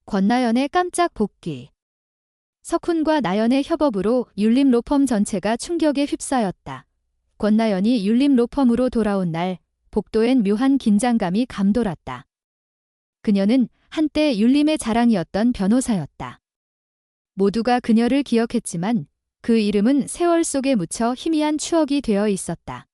권나연의 깜짝 복귀. 석훈과 나연의 협업으로 율림 로펌 전체가 충격에 휩싸였다. 권나연이 율림 로펌으로 돌아온 날 복도엔 묘한 긴장감이 감돌았다. 그녀는 한때 율림의 자랑이었던 변호사였다. 모두가 그녀를 기억했지만 그 이름은 세월 속에 묻혀 희미한 추억이 되어 있었다.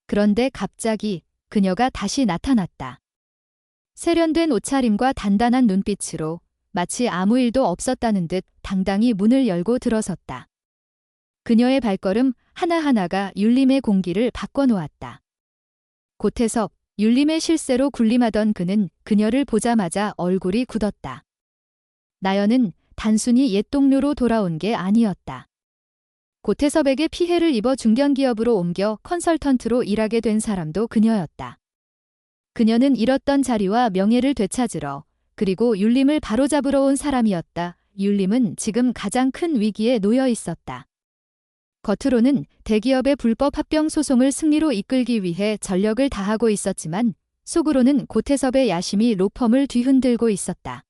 그런데 갑자기 그녀가 다시 나타났다. 세련된 옷차림과 단단한 눈빛으로 마치 아무 일도 없었다는 듯 당당히 문을 열고 들어섰다. 그녀의 발걸음 하나하나가 율림의 공기를 바꿔놓았다. 고태섭, 율림의 실세로 군림하던 그는 그녀를 보자마자 얼굴이 굳었다. 나연은 단순히 옛 동료로 돌아온 게 아니었다. 고태섭에게 피해를 입어 중견기업으로 옮겨 컨설턴트로 일하게 된 사람도 그녀였다. 그녀는 잃었던 자리와 명예를 되찾으러 그리고 율림을 바로잡으러 온 사람이었다. 율림은 지금 가장 큰 위기에 놓여 있었다. 겉으로는 대기업의 불법 합병 소송을 승리로 이끌기 위해 전력을 다하고 있었지만 속으로는 고태섭의 야심이 로펌을 뒤흔들고 있었다.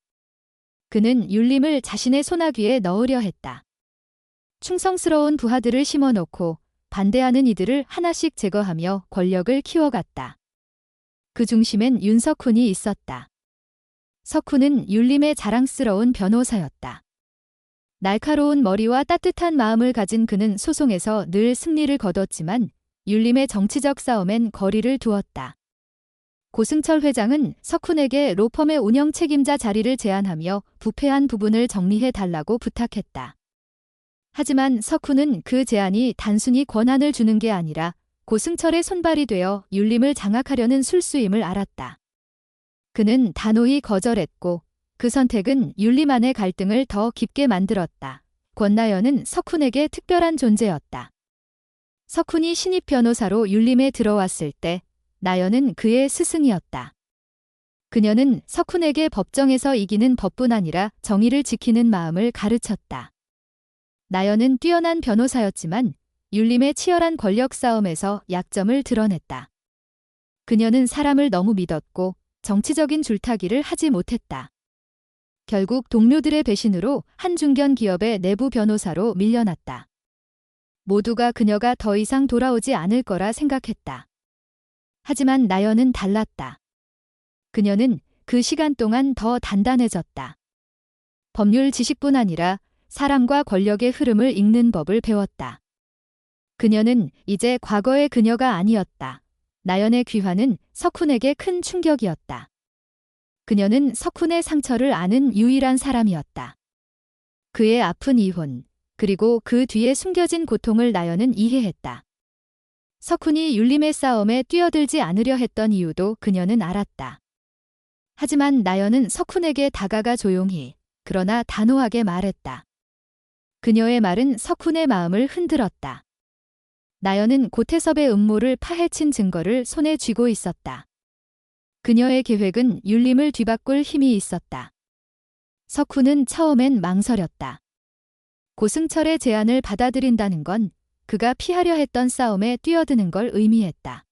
그는 율림을 자신의 소나귀에 넣으려 했다. 충성스러운 부하들을 심어놓고 반대하는 이들을 하나씩 제거하며 권력을 키워갔다. 그 중심엔 윤석훈이 있었다. 석훈은 율림의 자랑스러운 변호사였다. 날카로운 머리와 따뜻한 마음을 가진 그는 소송에서 늘 승리를 거뒀지만 율림의 정치적 싸움엔 거리를 두었다. 고승철 회장은 석훈에게 로펌의 운영 책임자 자리를 제안하며 부패한 부분을 정리해달라고 부탁했다. 하지만 석훈은 그 제안이 단순히 권한을 주는 게 아니라 고승철의 손발이 되어 율림을 장악하려는 술수임을 알았다. 그는 단호히 거절했고 그 선택은 율림 안의 갈등을 더 깊게 만들었다. 권나연은 석훈에게 특별한 존재였다. 석훈이 신입 변호사로 율림에 들어왔을 때 나연은 그의 스승이었다. 그녀는 석훈에게 법정에서 이기는 법뿐 아니라 정의를 지키는 마음을 가르쳤다. 나연은 뛰어난 변호사였지만 율림의 치열한 권력 싸움에서 약점을 드러냈다. 그녀는 사람을 너무 믿었고 정치적인 줄타기를 하지 못했다. 결국 동료들의 배신으로 한 중견 기업의 내부 변호사로 밀려났다. 모두가 그녀가 더 이상 돌아오지 않을 거라 생각했다. 하지만 나연은 달랐다. 그녀는 그 시간 동안 더 단단해졌다. 법률 지식뿐 아니라 사람과 권력의 흐름을 읽는 법을 배웠다. 그녀는 이제 과거의 그녀가 아니었다. 나연의 귀환은 석훈에게 큰 충격이었다. 그녀는 석훈의 상처를 아는 유일한 사람이었다. 그의 아픈 이혼, 그리고 그 뒤에 숨겨진 고통을 나연은 이해했다. 석훈이 율림의 싸움에 뛰어들지 않으려 했던 이유도 그녀는 알았다. 하지만 나연은 석훈에게 다가가 조용히, 그러나 단호하게 말했다. 그녀의 말은 석훈의 마음을 흔들었다. 나연은 고태섭의 음모를 파헤친 증거를 손에 쥐고 있었다. 그녀의 계획은 율림을 뒤바꿀 힘이 있었다. 석훈은 처음엔 망설였다. 고승철의 제안을 받아들인다는 건 그가 피하려 했던 싸움에 뛰어드는 걸 의미했다.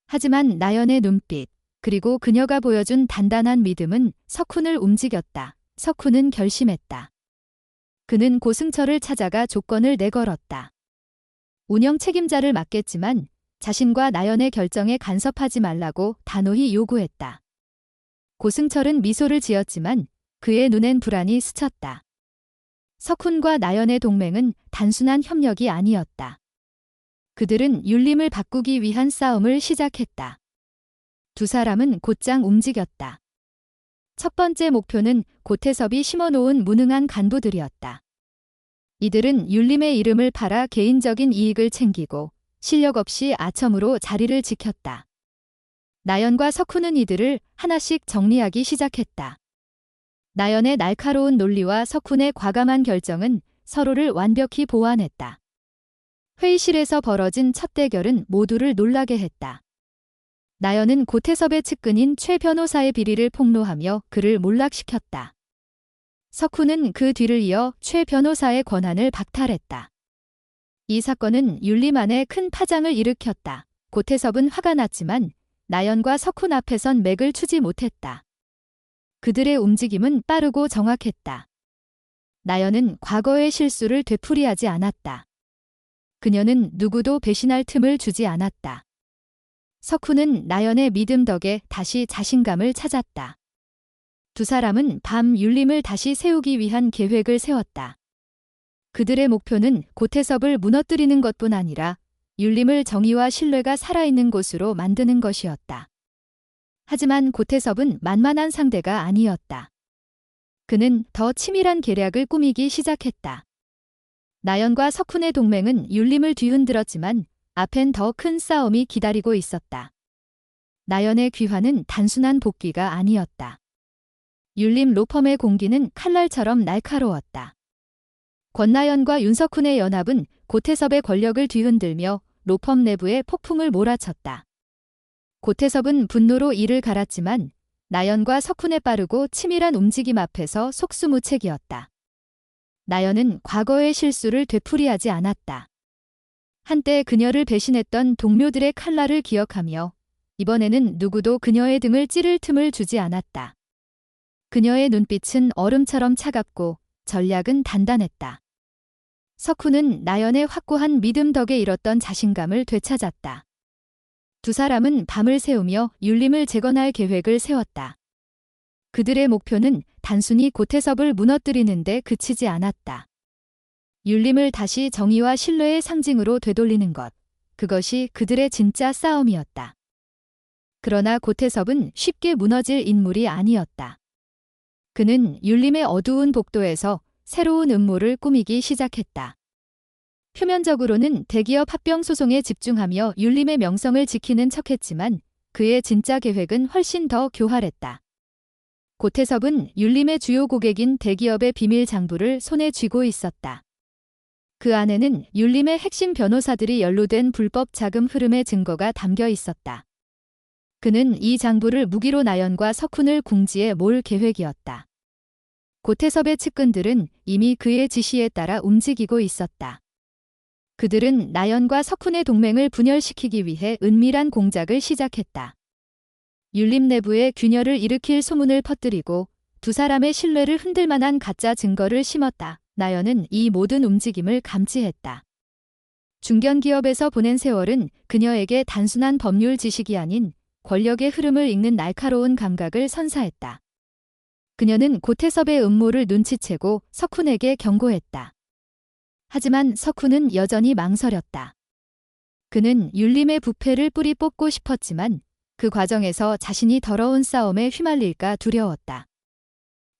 하지만 나연의 눈빛, 그리고 그녀가 보여준 단단한 믿음은 석훈을 움직였다. 석훈은 결심했다. 그는 고승철을 찾아가 조건을 내걸었다. 운영 책임자를 맡겠지만 자신과 나연의 결정에 간섭하지 말라고 단호히 요구했다. 고승철은 미소를 지었지만 그의 눈엔 불안이 스쳤다. 석훈과 나연의 동맹은 단순한 협력이 아니었다. 그들은 율림을 바꾸기 위한 싸움을 시작했다. 두 사람은 곧장 움직였다. 첫 번째 목표는 고태섭이 심어놓은 무능한 간부들이었다. 이들은 율림의 이름을 팔아 개인적인 이익을 챙기고 실력 없이 아첨으로 자리를 지켰다. 나연과 석훈은 이들을 하나씩 정리하기 시작했다. 나연의 날카로운 논리와 석훈의 과감한 결정은 서로를 완벽히 보완했다. 회의실에서 벌어진 첫 대결은 모두를 놀라게 했다. 나연은 고태섭의 측근인 최 변호사의 비리를 폭로하며 그를 몰락시켰다. 석훈은 그 뒤를 이어 최 변호사의 권한을 박탈했다. 이 사건은 율림 안에 큰 파장을 일으켰다. 고태섭은 화가 났지만 나연과 석훈 앞에선 맥을 추지 못했다. 그들의 움직임은 빠르고 정확했다. 나연은 과거의 실수를 되풀이하지 않았다. 그녀는 누구도 배신할 틈을 주지 않았다. 석훈은 나연의 믿음 덕에 다시 자신감을 찾았다. 두 사람은 밤 율림을 다시 세우기 위한 계획을 세웠다. 그들의 목표는 고태섭을 무너뜨리는 것뿐 아니라 율림을 정의와 신뢰가 살아있는 곳으로 만드는 것이었다. 하지만 고태섭은 만만한 상대가 아니었다. 그는 더 치밀한 계략을 꾸미기 시작했다. 나연과 석훈의 동맹은 율림을 뒤흔들었지만 앞엔 더 큰 싸움이 기다리고 있었다. 나연의 귀환은 단순한 복귀가 아니었다. 율림 로펌의 공기는 칼날처럼 날카로웠다. 권나연과 윤석훈의 연합은 고태섭의 권력을 뒤흔들며 로펌 내부에 폭풍을 몰아쳤다. 고태섭은 분노로 이를 갈았지만 나연과 석훈의 빠르고 치밀한 움직임 앞에서 속수무책이었다. 나연은 과거의 실수를 되풀이하지 않았다. 한때 그녀를 배신했던 동료들의 칼날을 기억하며 이번에는 누구도 그녀의 등을 찌를 틈을 주지 않았다. 그녀의 눈빛은 얼음처럼 차갑고 전략은 단단했다. 석훈은 나연의 확고한 믿음 덕에 잃었던 자신감을 되찾았다. 두 사람은 밤을 새우며 율림을 재건할 계획을 세웠다. 그들의 목표는 단순히 고태섭을 무너뜨리는 데 그치지 않았다. 율림을 다시 정의와 신뢰의 상징으로 되돌리는 것, 그것이 그들의 진짜 싸움이었다. 그러나 고태섭은 쉽게 무너질 인물이 아니었다. 그는 율림의 어두운 복도에서 새로운 음모를 꾸미기 시작했다. 표면적으로는 대기업 합병 소송에 집중하며 율림의 명성을 지키는 척했지만 그의 진짜 계획은 훨씬 더 교활했다. 고태섭은 율림의 주요 고객인 대기업의 비밀 장부를 손에 쥐고 있었다. 그 안에는 율림의 핵심 변호사들이 연루된 불법 자금 흐름의 증거가 담겨 있었다. 그는 이 장부를 무기로 나연과 석훈을 궁지에 몰 계획이었다. 고태섭의 측근들은 이미 그의 지시에 따라 움직이고 있었다. 그들은 나연과 석훈의 동맹을 분열시키기 위해 은밀한 공작을 시작했다. 율림 내부에 균열을 일으킬 소문을 퍼뜨리고 두 사람의 신뢰를 흔들 만한 가짜 증거를 심었다. 나연은 이 모든 움직임을 감지했다. 중견기업에서 보낸 세월은 그녀에게 단순한 법률 지식이 아닌 권력의 흐름을 읽는 날카로운 감각을 선사했다. 그녀는 고태섭의 음모를 눈치채고 석훈에게 경고했다. 하지만 석훈은 여전히 망설였다. 그는 율림의 부패를 뿌리 뽑고 싶었지만 그 과정에서 자신이 더러운 싸움에 휘말릴까 두려웠다.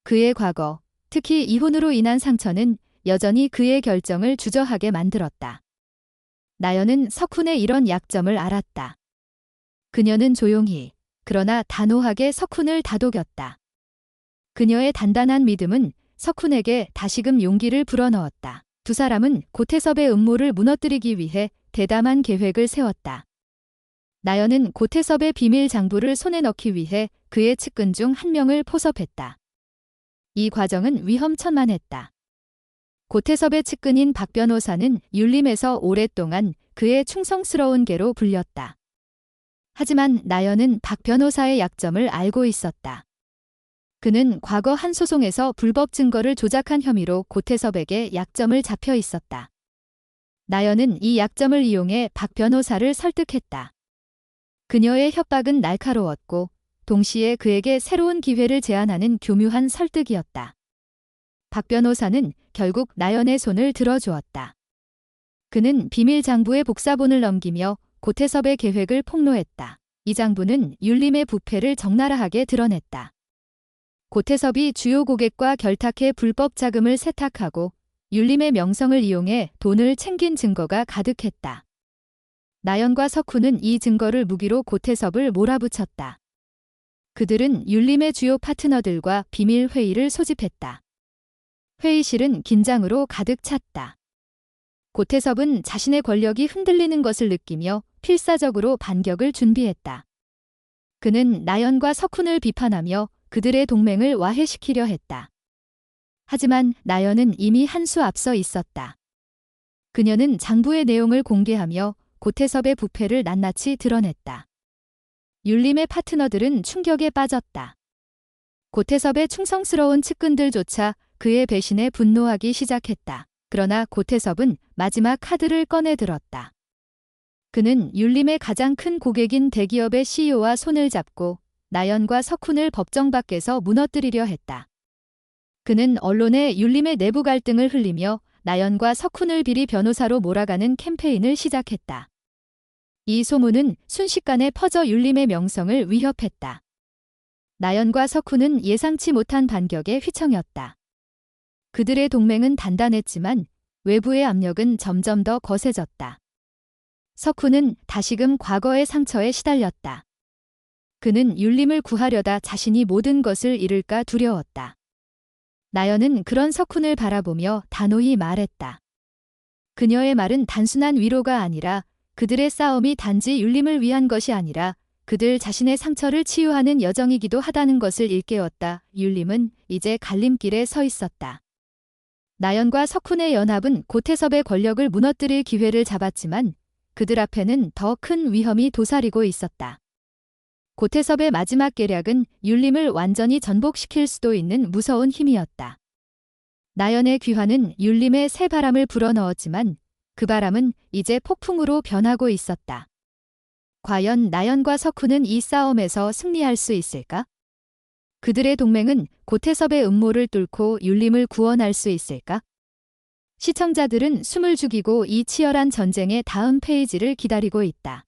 그의 과거, 특히 이혼으로 인한 상처는 여전히 그의 결정을 주저하게 만들었다. 나연은 석훈의 이런 약점을 알았다. 그녀는 조용히, 그러나 단호하게 석훈을 다독였다. 그녀의 단단한 믿음은 석훈에게 다시금 용기를 불어넣었다. 두 사람은 고태섭의 음모를 무너뜨리기 위해 대담한 계획을 세웠다. 나연은 고태섭의 비밀 장부를 손에 넣기 위해 그의 측근 중 한 명을 포섭했다. 이 과정은 위험천만했다. 고태섭의 측근인 박 변호사는 율림에서 오랫동안 그의 충성스러운 개로 불렸다. 하지만 나연은 박 변호사의 약점을 알고 있었다. 그는 과거 한 소송에서 불법 증거를 조작한 혐의로 고태섭에게 약점을 잡혀 있었다. 나연은 이 약점을 이용해 박 변호사를 설득했다. 그녀의 협박은 날카로웠고 동시에 그에게 새로운 기회를 제안하는 교묘한 설득이었다. 박 변호사는 결국 나연의 손을 들어주었다. 그는 비밀 장부의 복사본을 넘기며 고태섭의 계획을 폭로했다. 이 장부는 율림의 부패를 적나라하게 드러냈다. 고태섭이 주요 고객과 결탁해 불법 자금을 세탁하고 율림의 명성을 이용해 돈을 챙긴 증거가 가득했다. 나연과 석훈은 이 증거를 무기로 고태섭을 몰아붙였다. 그들은 율림의 주요 파트너들과 비밀 회의를 소집했다. 회의실은 긴장으로 가득 찼다. 고태섭은 자신의 권력이 흔들리는 것을 느끼며 필사적으로 반격을 준비했다. 그는 나연과 석훈을 비판하며 그들의 동맹을 와해시키려 했다. 하지만 나연은 이미 한 수 앞서 있었다. 그녀는 장부의 내용을 공개하며 고태섭의 부패를 낱낱이 드러냈다. 율림의 파트너들은 충격에 빠졌다. 고태섭의 충성스러운 측근들조차 그의 배신에 분노하기 시작했다. 그러나 고태섭은 마지막 카드를 꺼내 들었다. 그는 율림의 가장 큰 고객인 대기업의 CEO와 손을 잡고 나연과 석훈을 법정 밖에서 무너뜨리려 했다. 그는 언론에 율림의 내부 갈등을 흘리며 나연과 석훈을 비리 변호사로 몰아가는 캠페인을 시작했다. 이 소문은 순식간에 퍼져 율림의 명성을 위협했다. 나연과 석훈은 예상치 못한 반격에 휘청였다. 그들의 동맹은 단단했지만 외부의 압력은 점점 더 거세졌다. 석훈은 다시금 과거의 상처에 시달렸다. 그는 율림을 구하려다 자신이 모든 것을 잃을까 두려웠다. 나연은 그런 석훈을 바라보며 단호히 말했다. 그녀의 말은 단순한 위로가 아니라 그들의 싸움이 단지 율림을 위한 것이 아니라 그들 자신의 상처를 치유하는 여정이기도 하다는 것을 일깨웠다. 율림은 이제 갈림길에 서 있었다. 나연과 석훈의 연합은 고태섭의 권력을 무너뜨릴 기회를 잡았지만 그들 앞에는 더 큰 위험이 도사리고 있었다. 고태섭의 마지막 계략은 율림을 완전히 전복시킬 수도 있는 무서운 힘이었다. 나연의 귀환은 율림의 새 바람을 불어넣었지만 그 바람은 이제 폭풍으로 변하고 있었다. 과연 나연과 석훈은 이 싸움에서 승리할 수 있을까? 그들의 동맹은 고태섭의 음모를 뚫고 율림을 구원할 수 있을까? 시청자들은 숨을 죽이고 이 치열한 전쟁의 다음 페이지를 기다리고 있다.